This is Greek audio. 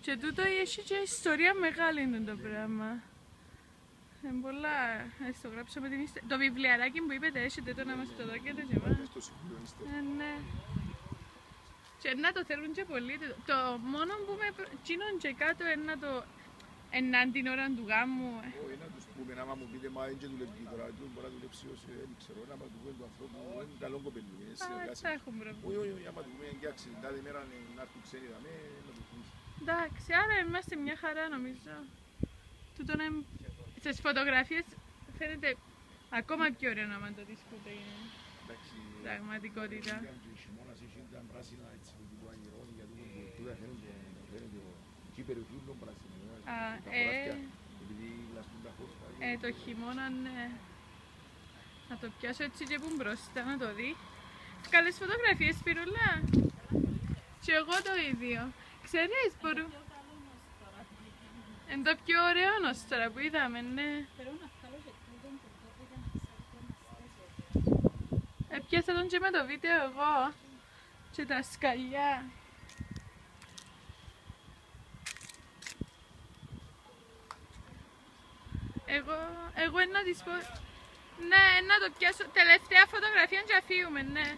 Και τούτο έχει και ιστορία μεγάλη είναι το πράγμα. Είναι πολλά, στο γράψαμε την ιστορία. Το βιβλιαράκι που είπετε έχετε το να μας το δώκετε και εμάς. Ναι. Και να το θέλουν και πολύ. Το μόνο που με τσίνον και κάτω είναι να το... Ενάν την ώρα του γάμου. Όχι, να τους πούμε, άμα μου πείτε, μα δεν και δουλεύει τώρα, μπορεί να δουλέψει όσοι δεν ξέρω, άμα του πούμε του ανθρώπου, είναι καλό κοπέλι, είναι συνεργάσιμο. Θα έχουν πρόβλημα. Όχι, άμα του πούμε, εντάξει, τάδε μέρα να έρθουν ξένοι δαμέ, να του πεις. Εντάξει, άρα είμαστε μια χαρά νομίζω. Τούτον στις φωτογραφίες φαίνεται ακόμα πιο ωραίο να το δεις που είναι πραγματικότητα. Χειμώνας ήταν πράσινα έτσι, που αγερώνει, γιατί τούτα φαίνεται και περιοχή πράσινα. Το χειμώνα, ναι. Να το πιάσω έτσι και που μπροστά να το δει. Καλές φωτογραφίες, Σπυρούλα. Και εγώ το ίδιο. Ξέρεις, μπορούμε... Είναι το πιο ωραίο τώρα που είδαμε, ναι. Έπιασα τον και με το βίντεο εγώ. Και τα σκαλιά. Εγώ να της πω... Ναι, να το πιάσω. Τελευταία φωτογραφία και αφήγουμε, ναι.